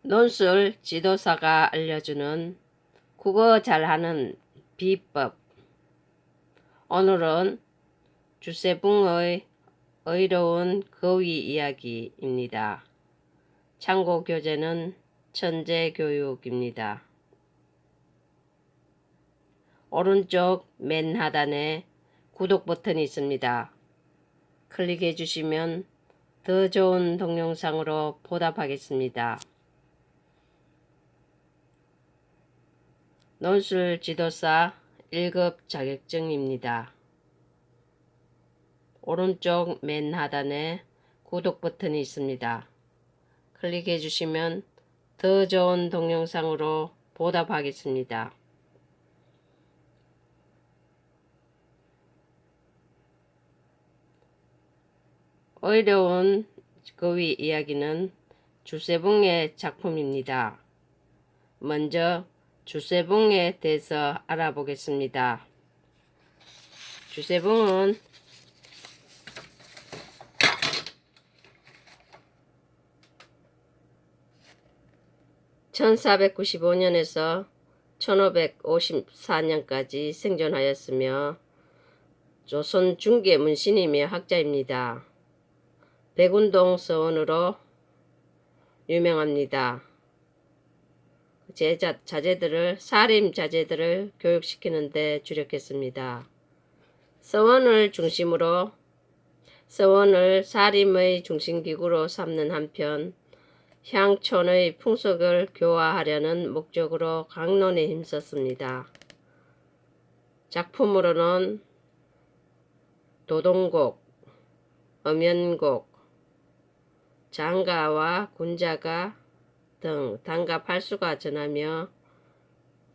논술 지도사가 알려주는 국어 잘하는 비법. 오늘은 주세붕의 의로운 거위 이야기입니다. 참고 교재는 천재교육입니다. 오른쪽 맨 하단에 구독 버튼이 있습니다. 클릭해 주시면 더 좋은 동영상으로 보답하겠습니다. 논술 지도사 1급 자격증입니다. 오른쪽 맨 하단에 구독 버튼이 있습니다. 클릭해 주시면 더 좋은 동영상으로 보답하겠습니다. 어려운 거위 이야기는 주세붕의 작품입니다. 먼저 주세붕에 대해서 알아보겠습니다. 주세붕은 (1495년에서 1554년까지) 생존하였으며 조선 중계 문신이며 학자입니다. 백운동 서원으로 유명합니다. 사림 자제들을 교육시키는 데 주력했습니다. 서원을 중심으로 서원을 사림의 중심기구로 삼는 한편 향촌의 풍속을 교화하려는 목적으로 강론에 힘썼습니다. 작품으로는 도동곡, 엄연곡, 장가와 군자가 등 단가 8수가 전하며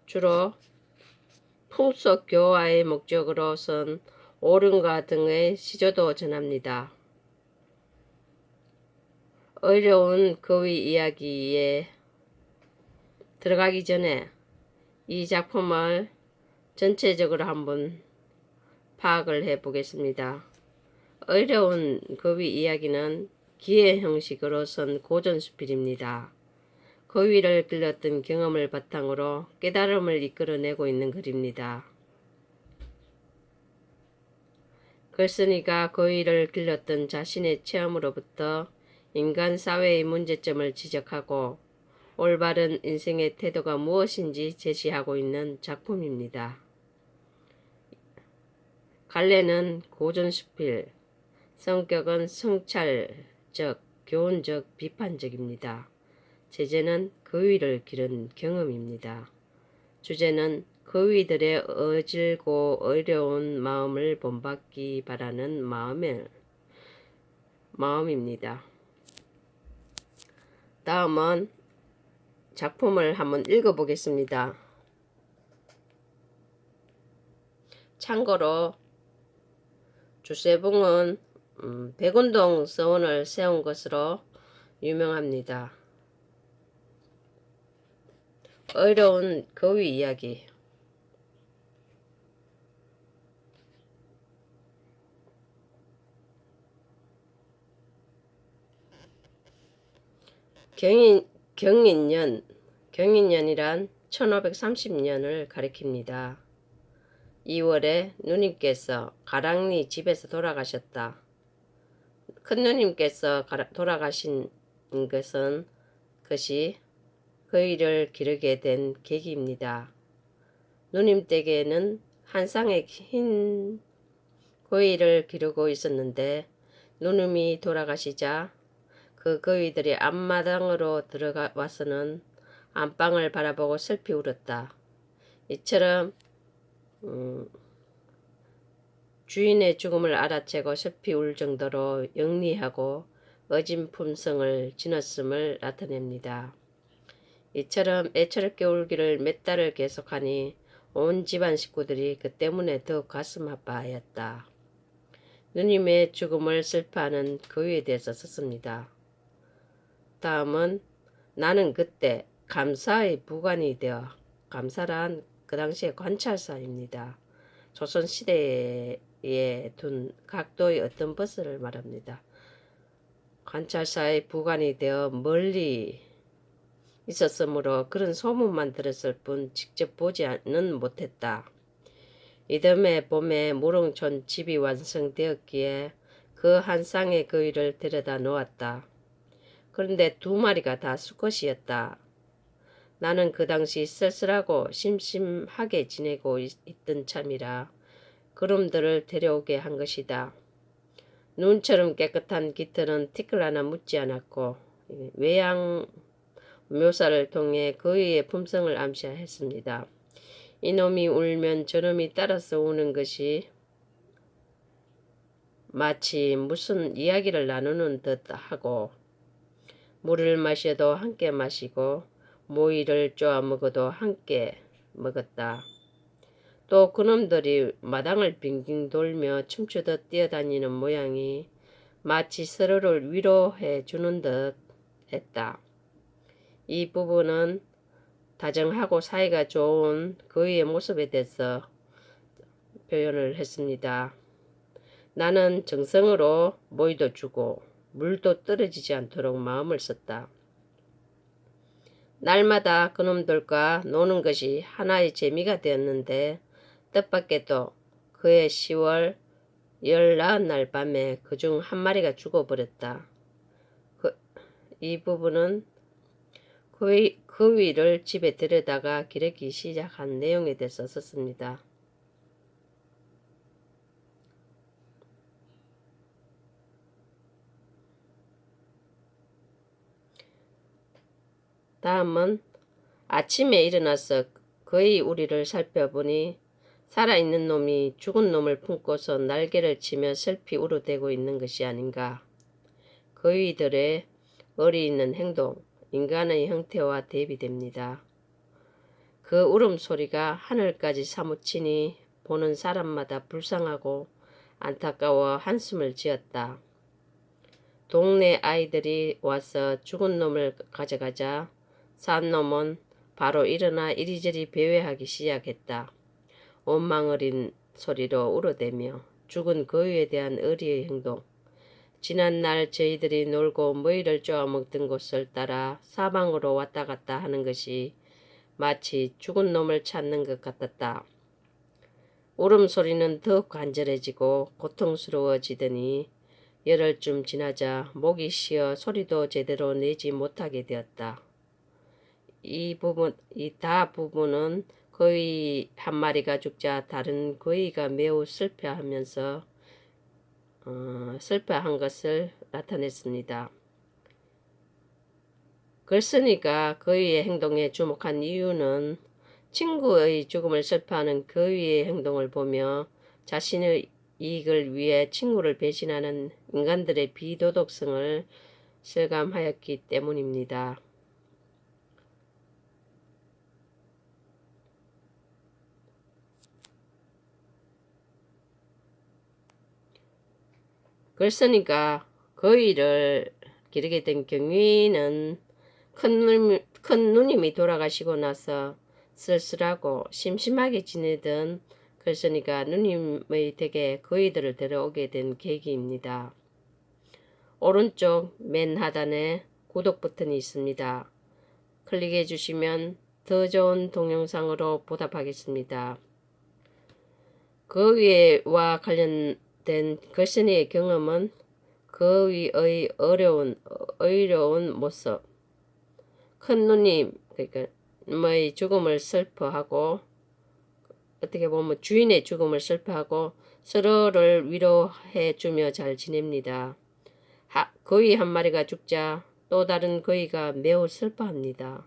주로 풍속 교화의 목적으로선 오륜가 등의 시조도 전합니다. 어려운 거위 이야기에 들어가기 전에 이 작품을 전체적으로 한번 파악을 해 보겠습니다. 어려운 거위 이야기는 기회 형식으로선 고전수필입니다. 거위를 길렀던 경험을 바탕으로 깨달음을 이끌어내고 있는 글입니다. 글쓴이가 거위를 길렀던 자신의 체험으로부터 인간 사회의 문제점을 지적하고 올바른 인생의 태도가 무엇인지 제시하고 있는 작품입니다. 갈래는 고전수필, 성격은 성찰적, 교훈적, 비판적입니다. 제재는 거위를 기른 경험입니다. 주제는 거위들의 어질고 어려운 마음을 본받기 바라는 마음입니다. 다음은 작품을 한번 읽어보겠습니다. 참고로 주세붕은 백운동 서원을 세운 것으로 유명합니다. 어려운 거위 이야기. 경인년이란 1530년을 가리킵니다. 2월에 누님께서 가랑리 집에서 돌아가셨다. 큰누님께서 돌아가신 것이 거위를 기르게 된 계기입니다. 누님 댁에는 한 쌍의 흰 거위를 기르고 있었는데 누님이 돌아가시자 그 거위들이 앞마당으로 들어와서는 안방을 바라보고 슬피 울었다. 이처럼 주인의 죽음을 알아채고 슬피 울 정도로 영리하고 어진 품성을 지녔음을 나타냅니다. 이처럼 애처롭게 울기를 몇 달을 계속하니 온 집안 식구들이 그 때문에 더욱 가슴 아파하였다. 누님의 죽음을 슬퍼하는 거위에 대해서 썼습니다. 다음은 나는 그때 감사의 부관이 되어, 감사란 그 당시의 관찰사입니다. 조선시대에 둔 각도의 어떤 버스를 말합니다. 관찰사의 부관이 되어 멀리 있었으므로 그런 소문만 들었을 뿐 직접 보지는 못했다. 이듬해 봄에 무릉촌 집이 완성되었기에 그 한 쌍의 거위를 데려다 놓았다. 그런데 두 마리가 다 수컷이었다. 나는 그 당시 쓸쓸하고 심심하게 지내고 있던 참이라 그놈들을 데려오게 한 것이다. 눈처럼 깨끗한 깃털은 티끌 하나 묻지 않았고 외양 묘사를 통해 거위의 품성을 암시했습니다. 이놈이 울면 저놈이 따라서 우는 것이 마치 무슨 이야기를 나누는 듯 하고 물을 마셔도 함께 마시고 모이를 쪼아 먹어도 함께 먹었다. 또 그놈들이 마당을 빙빙 돌며 춤추듯 뛰어다니는 모양이 마치 서로를 위로해 주는 듯 했다. 이 부분은 다정하고 사이가 좋은 그의 모습에 대해서 표현을 했습니다. 나는 정성으로 모이도 주고 물도 떨어지지 않도록 마음을 썼다. 날마다 그놈들과 노는 것이 하나의 재미가 되었는데 뜻밖에도 그해 10월 19날 밤에 그중 한 마리가 죽어버렸다. 이 부분은 그 위를 집에 들여다가 기르기 시작한 내용에 대해서 썼습니다. 다음은 아침에 일어나서 거의 우리를 살펴보니 살아있는 놈이 죽은 놈을 품고서 날개를 치며 슬피 울어대고 있는 것이 아닌가. 거위들의 어리있는 행동, 인간의 형태와 대비됩니다. 그 울음소리가 하늘까지 사무치니 보는 사람마다 불쌍하고 안타까워 한숨을 지었다. 동네 아이들이 와서 죽은 놈을 가져가자 산 놈은 바로 일어나 이리저리 배회하기 시작했다. 원망어린 소리로 울어대며 죽은 거위에 대한 의리의 행동, 지난날 저희들이 놀고 먹이를 쪼아 먹던 곳을 따라 사방으로 왔다 갔다 하는 것이 마치 죽은 놈을 찾는 것 같았다. 울음소리는 더욱 간절해지고 고통스러워지더니 열흘쯤 지나자 목이 쉬어 소리도 제대로 내지 못하게 되었다. 이 부분은 거위 한 마리가 죽자 다른 거위가 매우 슬퍼하면서 슬퍼한 것을 나타냈습니다. 글쓴이가 거위의 행동에 주목한 이유는 친구의 죽음을 슬퍼하는 거위의 행동을 보며 자신의 이익을 위해 친구를 배신하는 인간들의 비도덕성을 실감하였기 때문입니다. 글쓴이가 거위를 기르게 된 경위는 큰 누님이 돌아가시고 나서 쓸쓸하고 심심하게 지내던 글쓴이가 누님의 댁에 거위들을 데려오게 된 계기입니다. 오른쪽 맨 하단에 구독 버튼이 있습니다. 클릭해 주시면 더 좋은 동영상으로 보답하겠습니다. 거위와 관련된 글쓴이의 경험은 거위의 의로운 모습, 큰 누님 그러니까 죽음을 슬퍼하고 어떻게 보면 주인의 죽음을 슬퍼하고 서로를 위로해 주며 잘 지냅니다. 거위 한 마리가 죽자 또 다른 거위가 매우 슬퍼합니다.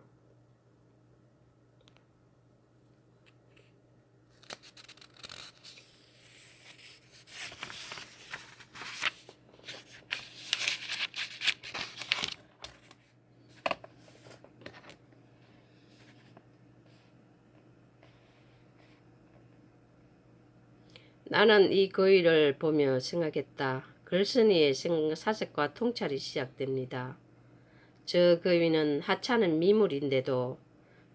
나는 이 거위를 보며 생각했다. 글쓴이의 사색과 통찰이 시작됩니다. 저 거위는 하찮은 미물인데도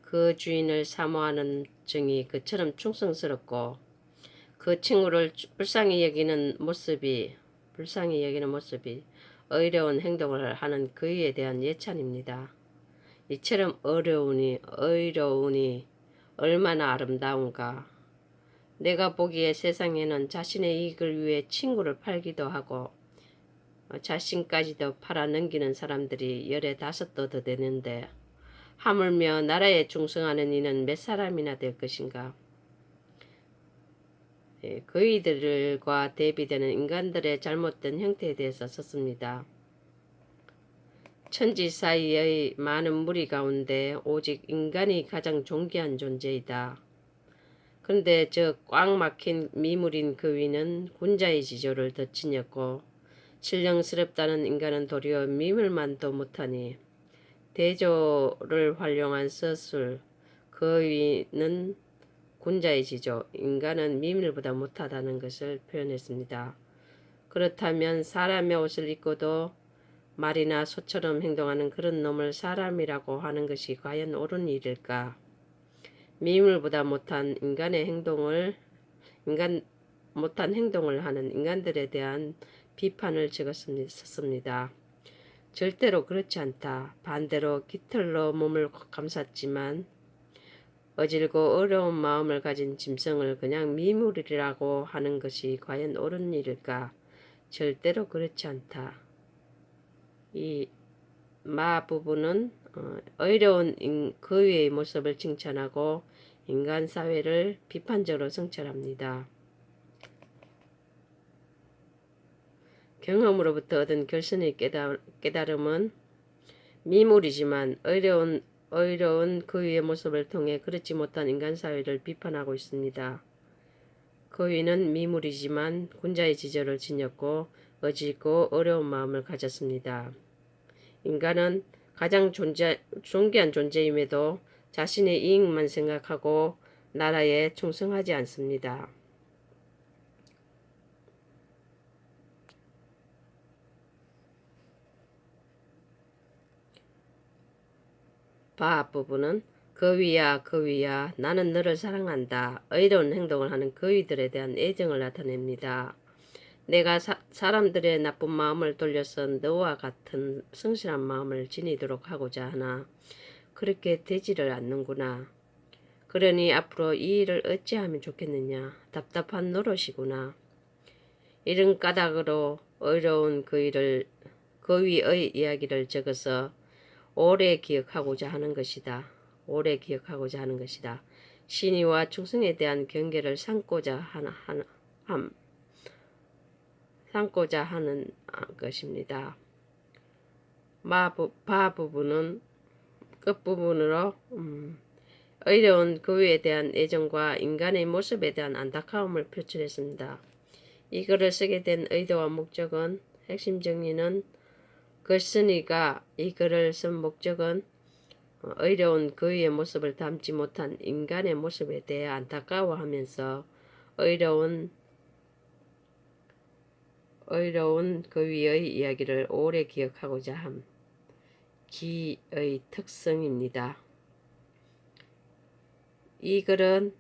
그 주인을 사모하는 정이 그처럼 충성스럽고 그 친구를 불쌍히 여기는 모습이 의로운 행동을 하는 거위에 대한 예찬입니다. 이처럼 어려우니 의로우니 얼마나 아름다운가. 내가 보기에 세상에는 자신의 이익을 위해 친구를 팔기도 하고 자신까지도 팔아넘기는 사람들이 15도 더 되는데 하물며 나라에 충성하는 이는 몇 사람이나 될 것인가. 그이들과 대비되는 인간들의 잘못된 형태에 대해서 썼습니다. 천지 사이의 많은 무리 가운데 오직 인간이 가장 존귀한 존재이다. 그런데 저 꽉 막힌 미물인 그 위는 군자의 지조를 더 지녔고 신령스럽다는 인간은 도리어 미물만도 못하니 대조를 활용한 서술 그 위는 군자의 지조 인간은 미물보다 못하다는 것을 표현했습니다. 그렇다면 사람의 옷을 입고도 말이나 소처럼 행동하는 그런 놈을 사람이라고 하는 것이 과연 옳은 일일까? 미물보다 못한 행동을 하는 인간들에 대한 비판을 썼습니다. 절대로 그렇지 않다. 반대로 깃털로 몸을 감쌌지만 어질고 어려운 마음을 가진 짐승을 그냥 미물이라고 하는 것이 과연 옳은 일일까? 절대로 그렇지 않다. 이 마 부부는 의로운 그 위의 모습을 칭찬하고 인간 사회를 비판적으로 성찰합니다. 경험으로부터 얻은 결선의 깨달음은 미물이지만 의로운 그 위의 모습을 통해 그렇지 못한 인간 사회를 비판하고 있습니다. 그 위는 미물이지만 군자의 지조를 지녔고 어지고 어려운 마음을 가졌습니다. 인간은 가장 존귀한 존재임에도 자신의 이익만 생각하고 나라에 충성하지 않습니다. 바 앞부분은 그 위야 나는 너를 사랑한다. 의로운 행동을 하는 그 위들에 대한 애정을 나타냅니다. 내가 사람들의 나쁜 마음을 돌려서 너와 같은 성실한 마음을 지니도록 하고자 하나 그렇게 되지를 않는구나. 그러니 앞으로 이 일을 어찌하면 좋겠느냐. 답답한 노릇이구나. 이런 까닭으로 어려운 그 위의 이야기를 적어서 오래 기억하고자 하는 것이다. 신의와 충성에 대한 경계를 삼고자 하는 것입니다. 바 부분은 끝부분으로 의로운 그 위에 대한 애정과 인간의 모습에 대한 안타까움을 표출했습니다. 이 글을 쓰게 된 의도와 목적은 핵심 정리는 글쓴이가 이 글을 쓴 목적은 의로운 그 위의 모습을 담지 못한 인간의 모습에 대해 안타까워하면서 의로운 그 위의 이야기를 오래 기억하고자 함. 기의 특성입니다. 이 글은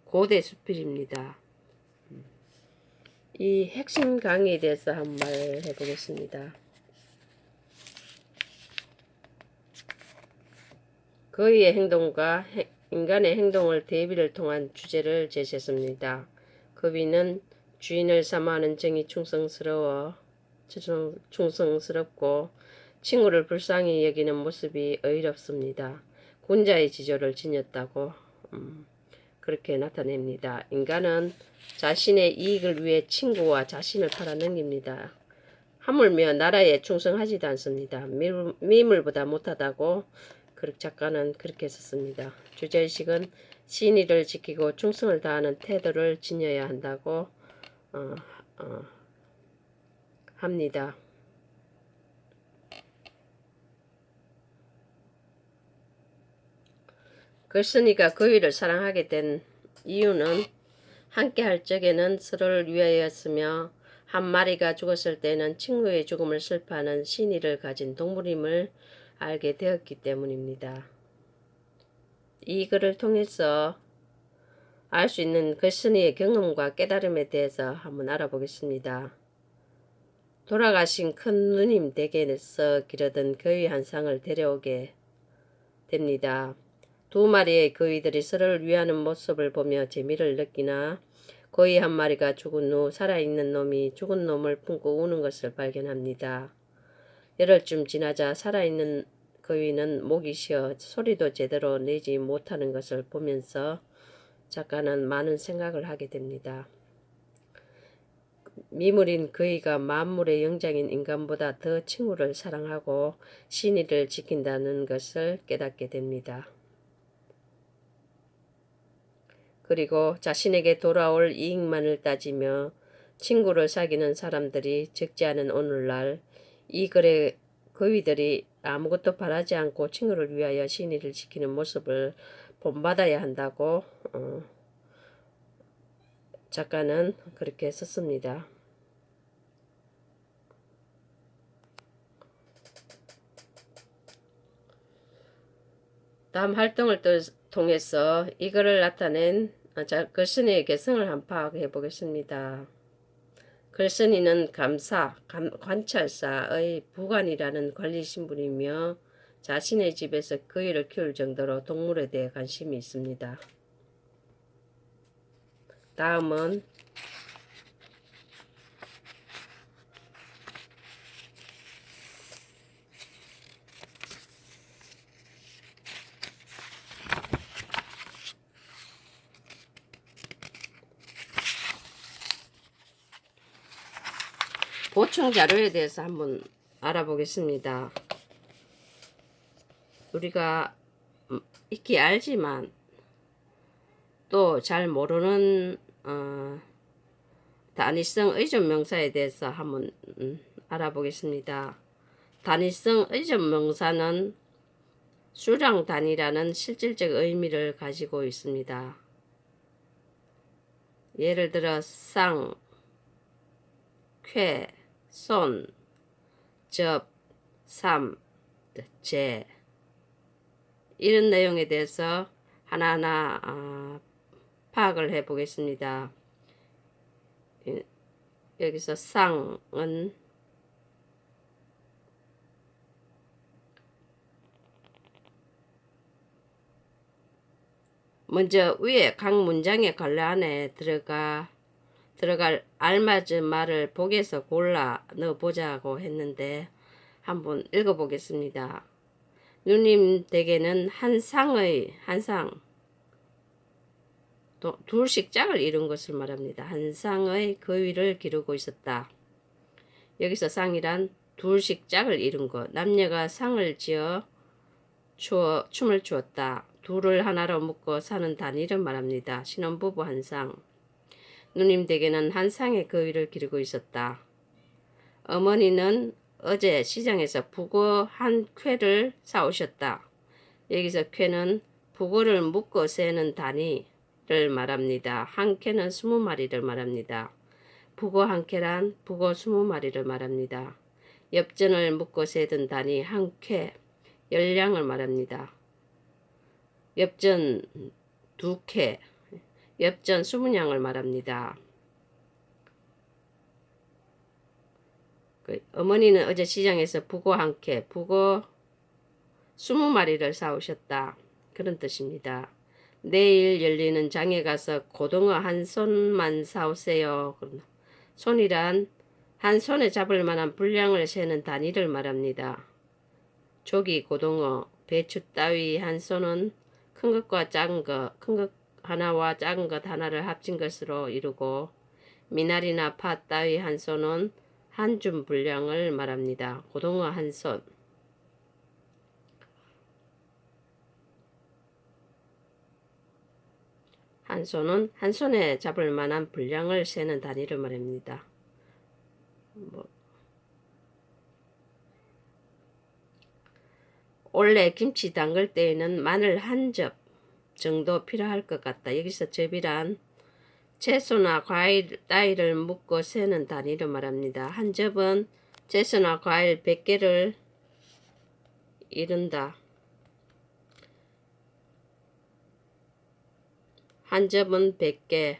고대 수필입니다. 이 핵심 강의에 대해서 한번 말해 보겠습니다. 그의 행동과 인간의 행동을 대비를 통한 주제를 제시했습니다. 그 위는 주인을 사모하는 정이 충성스럽고 친구를 불쌍히 여기는 모습이 의롭습니다. 군자의 지조를 지녔다고 그렇게 나타냅니다. 인간은 자신의 이익을 위해 친구와 자신을 팔아넘깁니다. 하물며 나라에 충성하지도 않습니다. 미물보다 못하다고 작가는 그렇게 썼습니다. 주제의식은 신의를 지키고 충성을 다하는 태도를 지녀야 한다고 합니다. 글쓴이가 그 위를 사랑하게 된 이유는 함께 할 적에는 서로를 위하였으며 한 마리가 죽었을 때는 친구의 죽음을 슬퍼하는 신의를 가진 동물임을 알게 되었기 때문입니다. 이 글을 통해서 알 수 있는 글쓴이의 경험과 깨달음에 대해서 한번 알아보겠습니다. 돌아가신 큰 누님 댁에서 기르던 거위 한 쌍을 데려오게 됩니다. 두 마리의 거위들이 서로를 위하는 모습을 보며 재미를 느끼나 거위 한 마리가 죽은 후 살아있는 놈이 죽은 놈을 품고 우는 것을 발견합니다. 열흘쯤 지나자 살아있는 거위는 목이 쉬어 소리도 제대로 내지 못하는 것을 보면서 작가는 많은 생각을 하게 됩니다. 미물인 거위가 만물의 영장인 인간보다 더 친구를 사랑하고 신의를 지킨다는 것을 깨닫게 됩니다. 그리고 자신에게 돌아올 이익만을 따지며 친구를 사귀는 사람들이 적지 않은 오늘날 이 글의 거위들이 아무것도 바라지 않고 친구를 위하여 신의를 지키는 모습을 본받아야 한다고 작가는 그렇게 썼습니다. 다음 활동을 통해서 이거를 나타낸 글쓴이의 개성을 한번 파악해 보겠습니다. 글쓴이는 관찰사의 부관이라는 관리 신분이며 자신의 집에서 거위를 키울 정도로 동물에 대해 관심이 있습니다. 다음은 보충 자료에 대해서 한번 알아보겠습니다. 우리가 익히 알지만 또 잘 모르는 단위성 의존 명사에 대해서 한번 알아보겠습니다. 단위성 의존 명사는 수량 단위라는 실질적 의미를 가지고 있습니다. 예를 들어 쌍, 쾌, 손, 접, 삼, 제 이런 내용에 대해서 하나하나 파악을 해 보겠습니다. 여기서 쌍은 먼저 위에 각 문장의 관례 안에 들어갈 알맞은 말을 복에서 골라 넣어보자고 했는데 한번 읽어보겠습니다. 누님 댁에는 한 상 둘씩 짝을 이룬 것을 말합니다. 한 쌍의 거위를 기르고 있었다. 여기서 쌍이란 둘씩 짝을 이룬 것, 남녀가 상을 지어 춤을 추었다. 둘을 하나로 묶어 사는 단위를 말합니다. 신혼부부 한 쌍. 누님 댁에는 한 쌍의 거위를 기르고 있었다. 어머니는 어제 시장에서 북어 한 쾌를 사오셨다. 여기서 쾌는 북어를 묶어 세는 단위를 말합니다. 한 쾌는 20마리를 말합니다. 북어 한 쾌란 북어 20마리를 말합니다. 엽전을 묶어 세던 단위 한 쾌, 열량을 말합니다. 엽전 2쾌, 엽전 20냥을 말합니다. 어머니는 어제 시장에서 북어 한 쾌, 북어 20마리를 사오셨다. 그런 뜻입니다. 내일 열리는 장에 가서 고등어 한 손만 사오세요. 손이란 한 손에 잡을 만한 분량을 세는 단위를 말합니다. 조기, 고등어, 배추 따위 한 손은 큰 것과 작은 것, 큰 것 하나와 작은 것 하나를 합친 것으로 이루고 미나리나 파 따위 한 손은 한 줌 분량을 말합니다. 고등어 한 손. 한 손은 한 손에 잡을 만한 분량을 세는 단위를 말합니다. 원래 김치 담글 때에는 마늘 한 접 정도 필요할 것 같다. 여기서 접이란 채소나 과일 따위를 묶어 세는 단위를 말합니다. 한 접은 채소나 과일 100개를 이룬다. 한 접은 100개,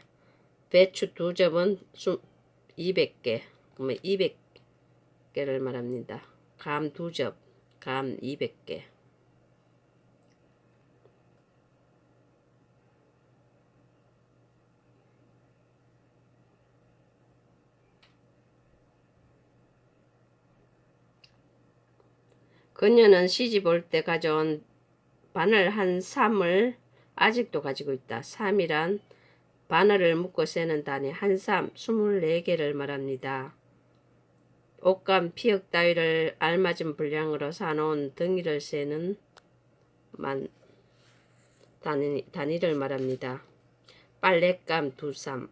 배추 2접은 200개, 그러면 200개를 말합니다. 감 2접, 감 200개. 그녀는 시집 올 때 가져온 바늘 한 3을 아직도 가지고 있다. 3이란 바늘을 묶어 세는 단위 한 3, 24개를 말합니다. 옷감, 피역 따위를 알맞은 분량으로 사놓은 덩이를 세는 단위를 말합니다. 빨랫감 2, 3.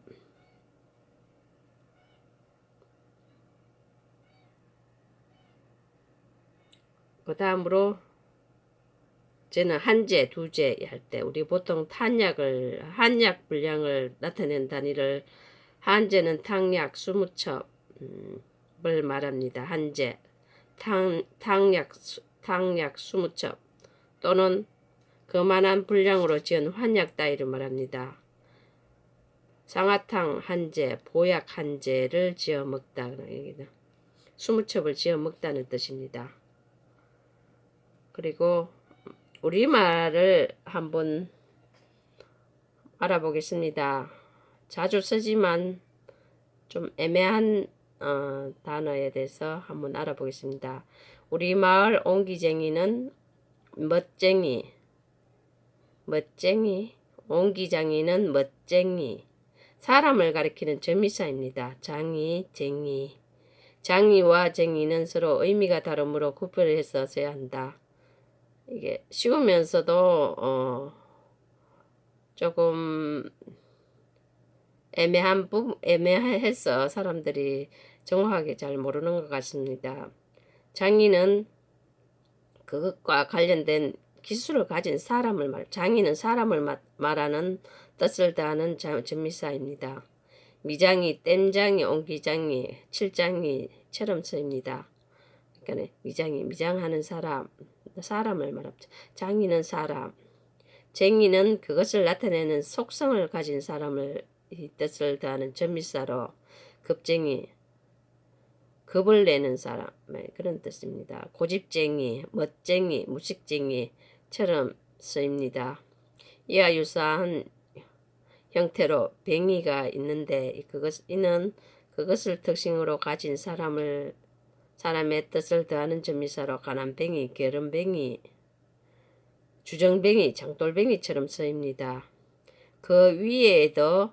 그 다음으로 저는 한재, 두재 할 때 우리 보통 한약 분량을 나타낸 단위를 한재는 탕약 20첩을 말합니다. 한재, 탕약 20첩 또는 그만한 분량으로 지은 환약 따위를 말합니다. 상하탕 한재, 보약 한재를 지어 먹다. 20첩을 지어 먹다는 뜻입니다. 그리고 우리말을 한번 알아보겠습니다. 자주 쓰지만 좀 애매한 단어에 대해서 한번 알아보겠습니다. 우리마을 옹기쟁이는 멋쟁이, 옹기장이는 멋쟁이, 사람을 가리키는 점이사입니다. 장이, 쟁이. 장이와 쟁이는 서로 의미가 다르므로 구별해서 써야 한다. 이게 쉬우면서도 조금 애매해서 사람들이 정확하게 잘 모르는 것 같습니다. 장인은 그것과 관련된 기술을 가진 사람을 장인은 사람을 말하는 뜻을 다하는 전미사입니다. 미장이, 땜장이, 옹기장이, 칠장이처럼 쓰입니다. 그러니까 미장하는 사람을 말합니다. 장인은 사람, 쟁이는 그것을 나타내는 속성을 가진 사람을 이 뜻을 다하는 전미사로 급쟁이, 급을 내는 사람 그런 뜻입니다. 고집쟁이, 멋쟁이, 무식쟁이처럼 쓰입니다. 이와 유사한 형태로 뱅이가 있는데 이는 그것을 특징으로 가진 사람의 뜻을 더하는 전미사로 가난뱅이, 게으름뱅이, 주정뱅이, 장돌뱅이처럼 쓰입니다. 그 위에도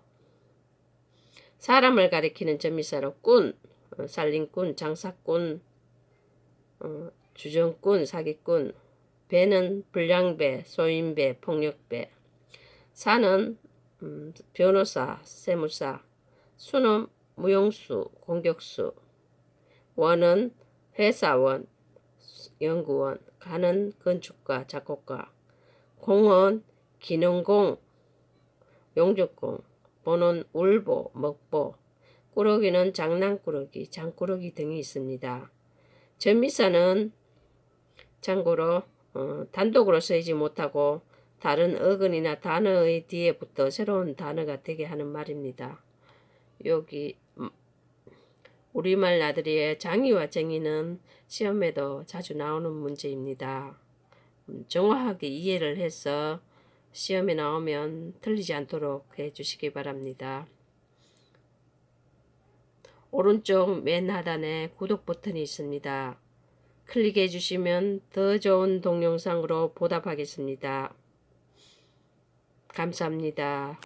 사람을 가리키는 전미사로 꾼, 살림꾼, 장사꾼, 주정꾼, 사기꾼, 배는 불량배, 소인배, 폭력배, 사는 변호사, 세무사, 수는 무용수, 공격수, 원은 회사원, 연구원, 가는 건축가, 작곡가, 공은 기능공, 용접공, 보는 울보, 먹보, 꾸러기는 장난꾸러기, 장꾸러기 등이 있습니다. 전미사는 참고로 단독으로 쓰이지 못하고 다른 어근이나 단어의 뒤에 붙어 새로운 단어가 되게 하는 말입니다. 여기 우리말 나들이의 장이와 쟁이는 시험에도 자주 나오는 문제입니다. 정확하게 이해를 해서 시험에 나오면 틀리지 않도록 해주시기 바랍니다. 오른쪽 맨 하단에 구독 버튼이 있습니다. 클릭해 주시면 더 좋은 동영상으로 보답하겠습니다. 감사합니다.